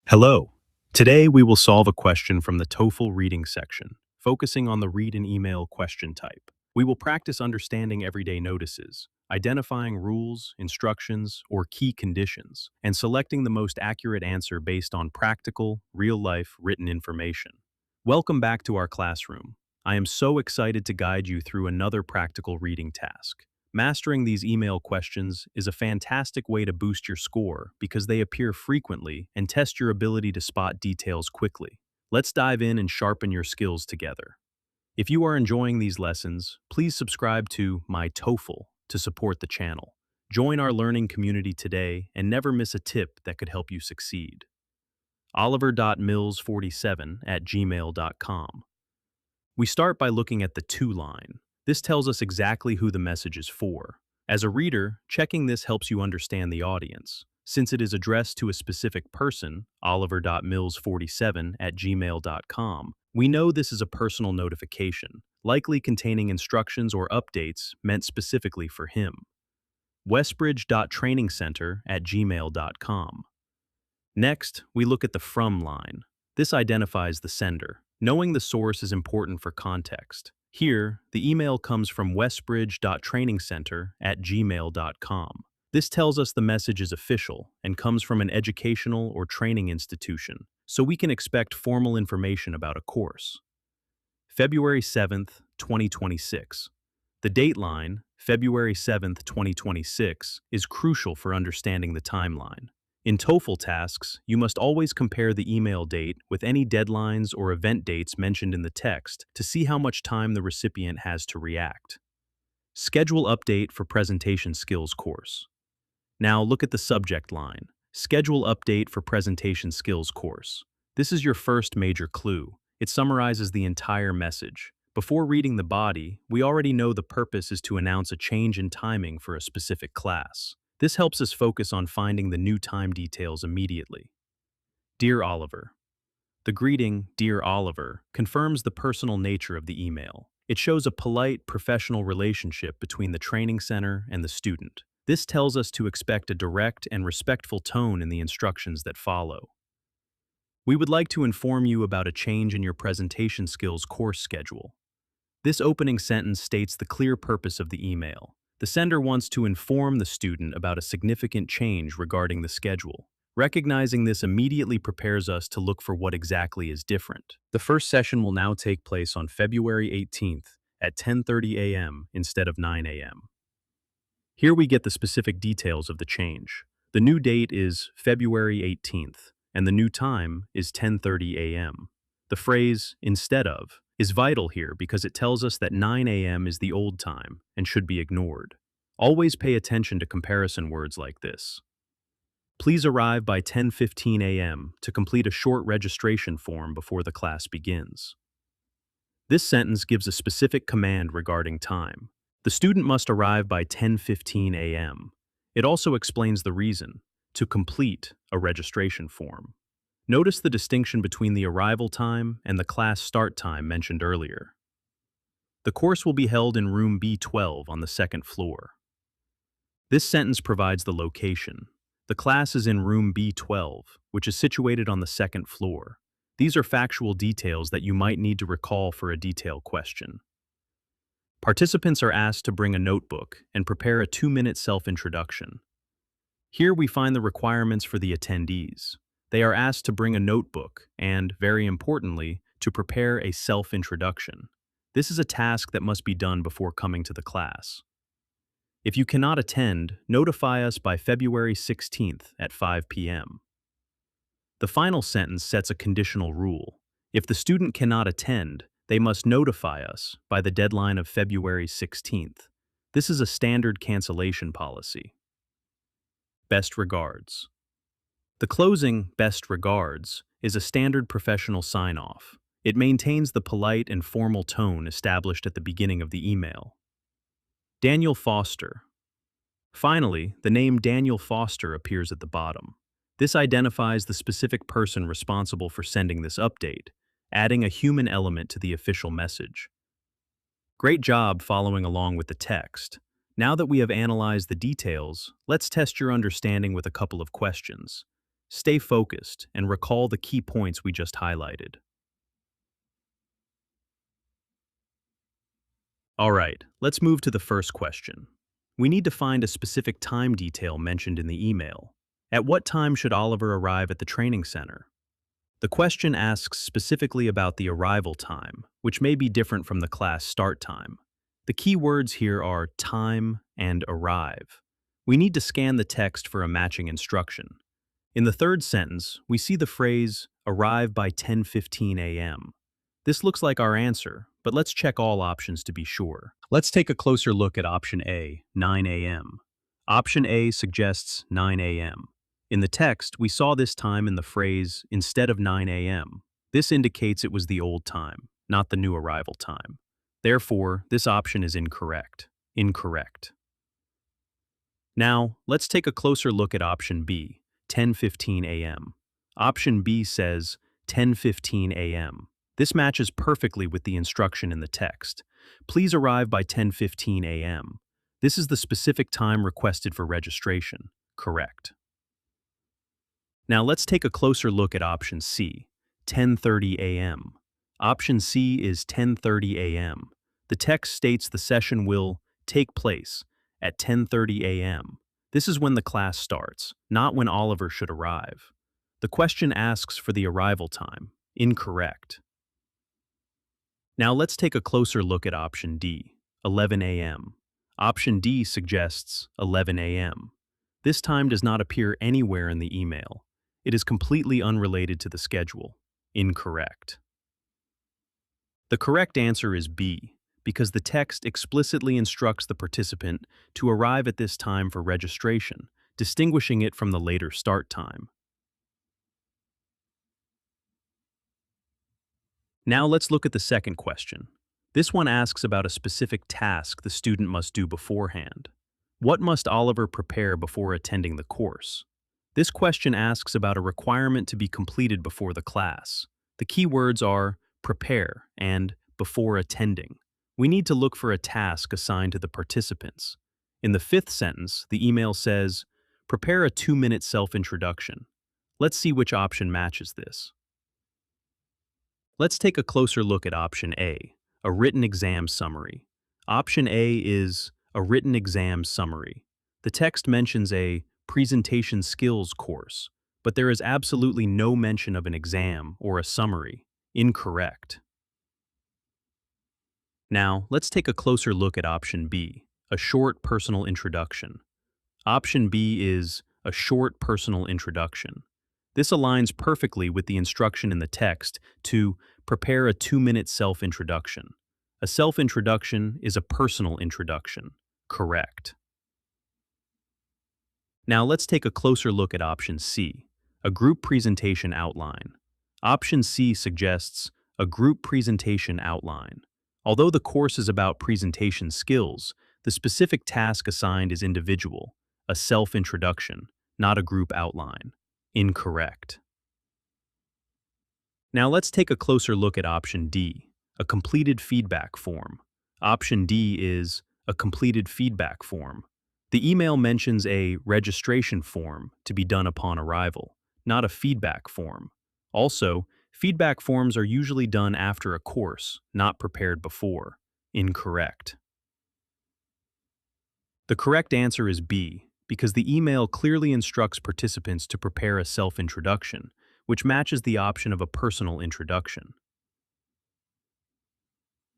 Hello. Today we will solve a question from the TOEFL reading section, focusing on the read and email question type. We will practice understanding everyday notices, identifying rules, instructions, or key conditions, and selecting the most accurate answer based on practical, real-life written information. Welcome back to our classroom. I am so excited to guide you through another practical reading task. Mastering these email questions is a fantastic way to boost your score because they appear frequently and test your ability to spot details quickly. Let's dive in and sharpen your skills together. If you are enjoying these lessons, please subscribe to My TOEFL to support the channel. Join our learning community today and never miss a tip that could help you succeed. oliver.mills47@gmail.com. We start by looking at the to line. This tells us exactly who the message is for. As a reader, checking this helps you understand the audience. Since it is addressed to a specific person, oliver.mills47@gmail.com, we know this is a personal notification, likely containing instructions or updates meant specifically for him. westbridge.trainingcenter@gmail.com. Next, we look at the from line. This identifies the sender. Knowing the source is important for context. Here, the email comes from westbridge.trainingcenter@gmail.com. This tells us the message is official and comes from an educational or training institution, so we can expect formal information about a course. February 7th, 2026. The date line, February 7th, 2026, is crucial for understanding the timeline. In TOEFL tasks, you must always compare the email date with any deadlines or event dates mentioned in the text to see how much time the recipient has to react. Schedule update for presentation skills course. Now look at the subject line. Schedule update for presentation skills course. This is your first major clue. It summarizes the entire message. Before reading the body, we already know the purpose is to announce a change in timing for a specific class. This helps us focus on finding the new time details immediately. Dear Oliver. The greeting, Dear Oliver, confirms the personal nature of the email. It shows a polite, professional relationship between the training center and the student. This tells us to expect a direct and respectful tone in the instructions that follow. We would like to inform you about a change in your presentation skills course schedule. This opening sentence states the clear purpose of the email. The sender wants to inform the student about a significant change regarding the schedule. Recognizing this immediately prepares us to look for what exactly is different. The first session will now take place on February 18th at 10:30 a.m. instead of 9 a.m. Here we get the specific details of the change. The new date is February 18th, and the new time is 10:30 a.m. The phrase, instead of, is vital here because it tells us that 9 a.m. is the old time and should be ignored. Always pay attention to comparison words like this. Please arrive by 10:15 a.m. to complete a short registration form before the class begins. This sentence gives a specific command regarding time. The student must arrive by 10:15 a.m. It also explains the reason, to complete a registration form. Notice the distinction between the arrival time and the class start time mentioned earlier. The course will be held in room B12 on the second floor. This sentence provides the location. The class is in room B12, which is situated on the second floor. These are factual details that you might need to recall for a detailed question. Participants are asked to bring a notebook and prepare a 2-minute self-introduction. Here we find the requirements for the attendees. They are asked to bring a notebook and, very importantly, to prepare a self-introduction. This is a task that must be done before coming to the class. If you cannot attend, notify us by February 16th at 5 p.m. The final sentence sets a conditional rule. If the student cannot attend, they must notify us by the deadline of February 16th. This is a standard cancellation policy. Best regards. The closing, best regards, is a standard professional sign-off. It maintains the polite and formal tone established at the beginning of the email. Daniel Foster. Finally, the name Daniel Foster appears at the bottom. This identifies the specific person responsible for sending this update, adding a human element to the official message. Great job following along with the text. Now that we have analyzed the details, let's test your understanding with a couple of questions. Stay focused and recall the key points we just highlighted. All right, let's move to the first question. We need to find a specific time detail mentioned in the email. At what time should Oliver arrive at the training center? The question asks specifically about the arrival time, which may be different from the class start time. The key words here are time and arrive. We need to scan the text for a matching instruction. In the third sentence, we see the phrase, arrive by 10:15 a.m. This looks like our answer, but let's check all options to be sure. Let's take a closer look at option A, 9 a.m. Option A suggests 9 a.m. In the text, we saw this time in the phrase, instead of 9 a.m. This indicates it was the old time, not the new arrival time. Therefore, this option is incorrect. Incorrect. Now, let's take a closer look at option B, 10:15 a.m. Option B says 10:15 a.m. This matches perfectly with the instruction in the text. Please arrive by 10:15 a.m. This is the specific time requested for registration. Correct. Now let's take a closer look at option C, 10:30 a.m. Option C is 10:30 a.m. The text states the session will take place at 10:30 a.m. This is when the class starts, not when Oliver should arrive. The question asks for the arrival time. Incorrect. Now let's take a closer look at option D, 11 a.m. Option D suggests 11 a.m. This time does not appear anywhere in the email. It is completely unrelated to the schedule. Incorrect. The correct answer is B, because the text explicitly instructs the participant to arrive at this time for registration, distinguishing it from the later start time. Now let's look at the second question. This one asks about a specific task the student must do beforehand. What must Oliver prepare before attending the course? This question asks about a requirement to be completed before the class. The key words are prepare and before attending. We need to look for a task assigned to the participants. In the fifth sentence, the email says, prepare a 2-minute self-introduction. Let's see which option matches this. Let's take a closer look at option A, a written exam summary. Option A is a written exam summary. The text mentions a presentation skills course, but there is absolutely no mention of an exam or a summary. Incorrect. Now, let's take a closer look at option B, a short personal introduction. Option B is a short personal introduction. This aligns perfectly with the instruction in the text to prepare a 2-minute self-introduction. A self-introduction is a personal introduction. Correct. Now let's take a closer look at option C, a group presentation outline. Option C suggests a group presentation outline. Although the course is about presentation skills, the specific task assigned is individual, a self-introduction, not a group outline. Incorrect. Now let's take a closer look at option D, a completed feedback form. Option D is a completed feedback form. The email mentions a registration form to be done upon arrival, not a feedback form. Also, feedback forms are usually done after a course, not prepared before. Incorrect. The correct answer is B, because the email clearly instructs participants to prepare a self-introduction, which matches the option of a personal introduction.